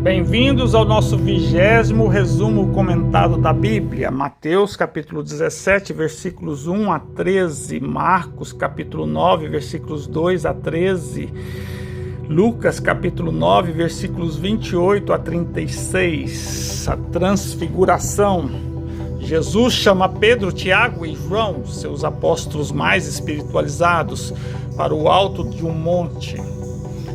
Bem-vindos ao nosso 20º resumo comentado da Bíblia. Mateus capítulo 17, versículos 1 a 13, Marcos capítulo 9, versículos 2 a 13, Lucas capítulo 9, versículos 28 a 36, a transfiguração. Jesus chama Pedro, Tiago e João, seus apóstolos mais espiritualizados, para o alto de um monte.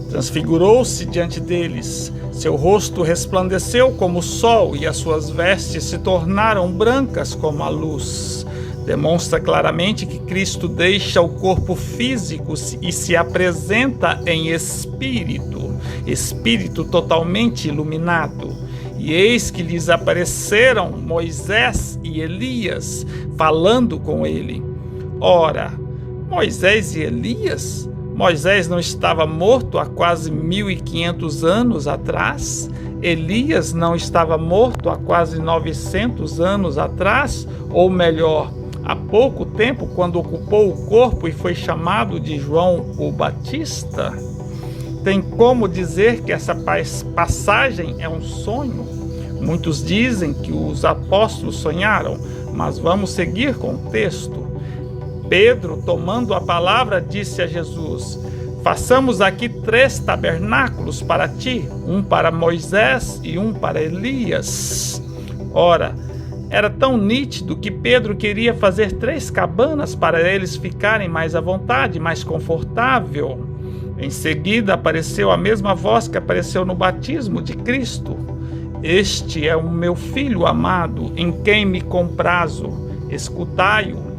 Transfigurou-se diante deles, seu rosto resplandeceu como o sol e as suas vestes se tornaram brancas como a luz. Demonstra claramente que Cristo deixa o corpo físico e se apresenta em espírito totalmente iluminado. E eis que lhes apareceram Moisés e Elias, falando com ele. Ora, Moisés e Elias? Moisés não estava morto há quase 1500 anos atrás? Elias não estava morto há quase 900 anos atrás? Ou melhor, há pouco tempo, quando ocupou o corpo e foi chamado de João o Batista? Tem como dizer que essa passagem é um sonho? Muitos dizem que os apóstolos sonharam, mas vamos seguir com o texto. Pedro, tomando a palavra, disse a Jesus: façamos aqui 3 tabernáculos para ti, um para Moisés e um para Elias. Ora, era tão nítido que Pedro queria fazer 3 cabanas para eles ficarem mais à vontade, mais confortável. Em seguida apareceu a mesma voz que apareceu no batismo de Cristo: este é o meu filho amado, em quem me comprazo, escutai-o.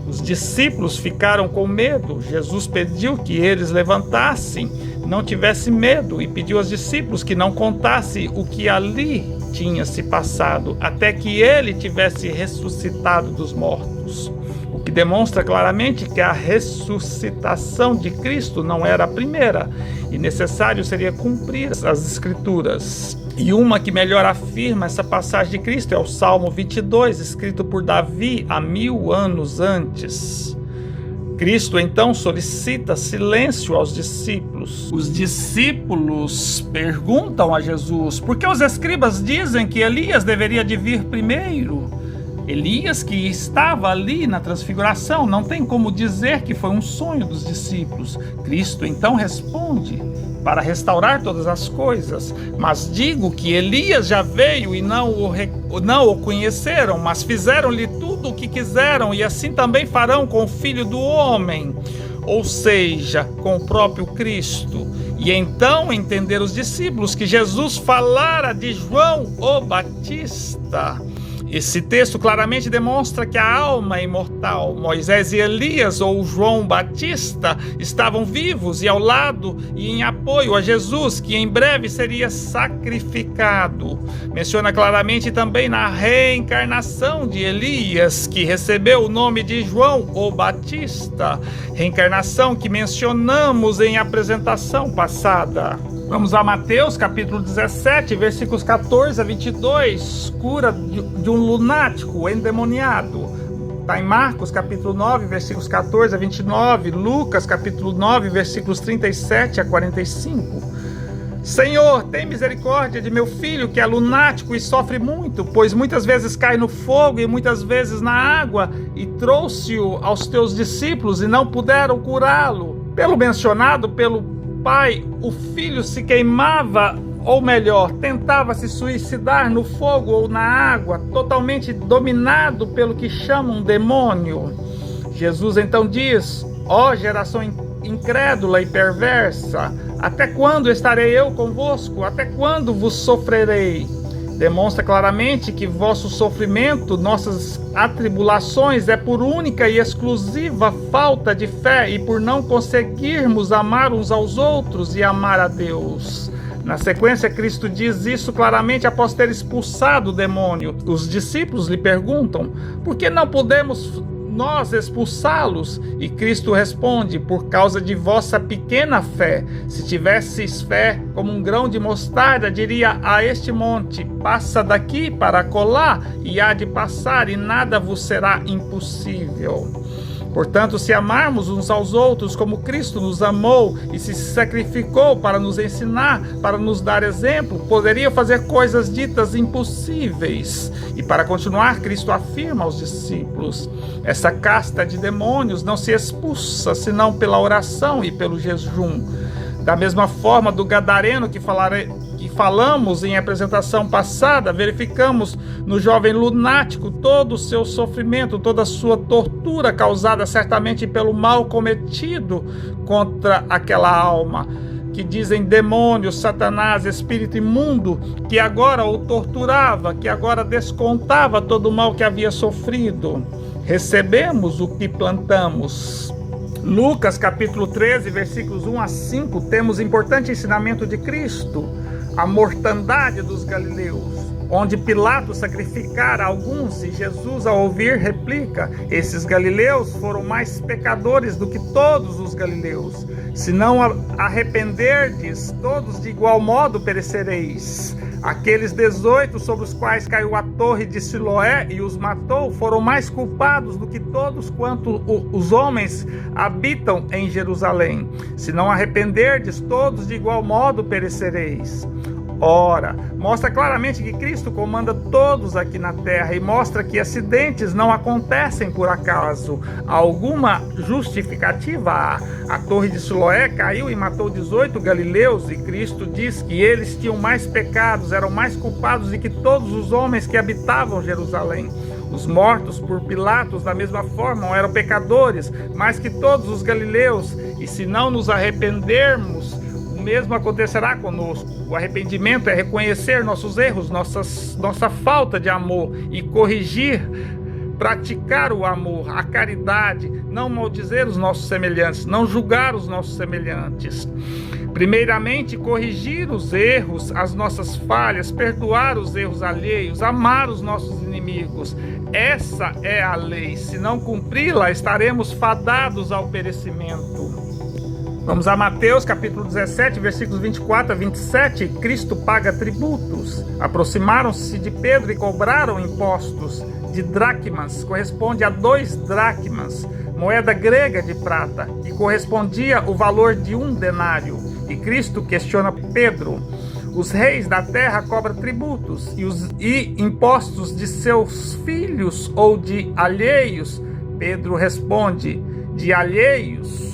Os discípulos ficaram com medo. Jesus pediu que eles levantassem, não tivessem medo, e pediu aos discípulos que não contassem o que ali tinha se passado, até que ele tivesse ressuscitado dos mortos. O que demonstra claramente que a ressuscitação de Cristo não era a primeira, e necessário seria cumprir as Escrituras. E uma que melhor afirma essa passagem de Cristo é o Salmo 22, escrito por Davi há 1000 anos antes. Cristo então solicita silêncio aos discípulos. Os discípulos perguntam a Jesus: por que os escribas dizem que Elias deveria de vir primeiro? Elias, que estava ali na transfiguração, não tem como dizer que foi um sonho dos discípulos. Cristo então responde: para restaurar todas as coisas. Mas digo que Elias já veio e não o conheceram, mas fizeram-lhe tudo o que quiseram, e assim também farão com o Filho do Homem, ou seja, com o próprio Cristo. E então entenderam os discípulos que Jesus falara de João o Batista. Esse texto claramente demonstra que a alma é imortal. Moisés e Elias, ou João Batista, estavam vivos e ao lado e em apoio a Jesus, que em breve seria sacrificado. Menciona claramente também na reencarnação de Elias, que recebeu o nome de João o Batista, reencarnação que mencionamos em apresentação passada. Vamos a Mateus capítulo 17, versículos 14 a 22, cura de um lunático endemoniado. Está em Marcos capítulo 9, versículos 14 a 29, Lucas capítulo 9, versículos 37 a 45. Senhor, tem misericórdia de meu filho, que é lunático e sofre muito, pois muitas vezes cai no fogo e muitas vezes na água, e trouxe-o aos teus discípulos e não puderam curá-lo. Pelo mencionado pelo pai, o filho se queimava, ou melhor, tentava se suicidar no fogo ou na água, totalmente dominado pelo que chamam demônio. Jesus então diz: ó geração incrédula e perversa, até quando estarei eu convosco? Até quando vos sofrerei? Demonstra claramente que vosso sofrimento, nossas atribulações, é por única e exclusiva falta de fé e por não conseguirmos amar uns aos outros e amar a Deus. Na sequência, Cristo diz isso claramente após ter expulsado o demônio. Os discípulos lhe perguntam: por que não podemos nós expulsá-los? E Cristo responde: por causa de vossa pequena fé. Se tivesseis fé como um grão de mostarda, diria a este monte: passa daqui para acolá, e há de passar, e nada vos será impossível. Portanto, se amarmos uns aos outros como Cristo nos amou e se sacrificou para nos ensinar, para nos dar exemplo, poderia fazer coisas ditas impossíveis. E para continuar, Cristo afirma aos discípulos: essa casta de demônios não se expulsa senão pela oração e pelo jejum. Da mesma forma do gadareno que falamos em apresentação passada, verificamos no jovem lunático todo o seu sofrimento, toda a sua tortura causada certamente pelo mal cometido contra aquela alma, que dizem demônio, Satanás, espírito imundo, que agora o torturava, que agora descontava todo o mal que havia sofrido. Recebemos o que plantamos. Lucas capítulo 13, versículos 1 a 5, temos importante ensinamento de Cristo, a mortandade dos galileus, onde Pilatos sacrificara alguns e Jesus, ao ouvir, replica: esses galileus foram mais pecadores do que todos os galileus. Se não arrependerdes, todos de igual modo perecereis. Aqueles 18 sobre os quais caiu a torre de Siloé e os matou foram mais culpados do que todos quanto os homens habitam em Jerusalém. Se não arrependerdes, todos de igual modo perecereis. Ora, mostra claramente que Cristo comanda todos aqui na terra e mostra que acidentes não acontecem por acaso. Alguma justificativa há. A torre de Siloé caiu e matou 18 galileus e Cristo diz que eles tinham mais pecados, eram mais culpados do que todos os homens que habitavam Jerusalém. Os mortos por Pilatos, da mesma forma, eram pecadores, mais que todos os galileus, e se não nos arrependermos, o mesmo acontecerá conosco. O arrependimento é reconhecer nossos erros, nossa falta de amor e corrigir, praticar o amor, a caridade, não maldizer os nossos semelhantes, não julgar os nossos semelhantes. Primeiramente, corrigir os erros, as nossas falhas, perdoar os erros alheios, amar os nossos inimigos. Essa é a lei. Se não cumpri-la, estaremos fadados ao perecimento. Vamos a Mateus capítulo 17, versículos 24 a 27. Cristo paga tributos. Aproximaram-se de Pedro e cobraram impostos de dracmas, corresponde a 2 dracmas, moeda grega de prata, que correspondia o valor de 1 denário. E Cristo questiona Pedro: os reis da terra cobram tributos e impostos de seus filhos ou de alheios? Pedro responde: de alheios.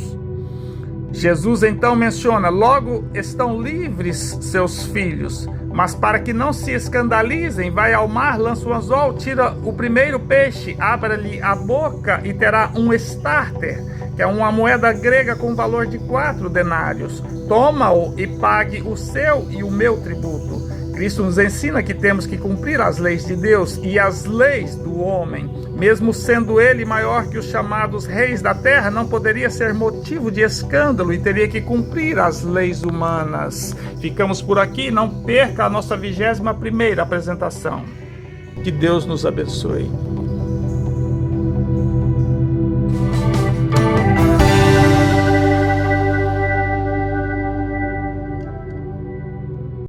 Jesus então menciona: logo estão livres seus filhos, mas para que não se escandalizem, vai ao mar, lança o anzol, tira o primeiro peixe, abra-lhe a boca e terá um estarter, que é uma moeda grega com valor de 4 denários. Toma-o e pague o seu e o meu tributo. Cristo nos ensina que temos que cumprir as leis de Deus e as leis do homem. Mesmo sendo ele maior que os chamados reis da terra, não poderia ser motivo de escândalo e teria que cumprir as leis humanas. Ficamos por aqui, não perca a nossa 21ª apresentação. Que Deus nos abençoe.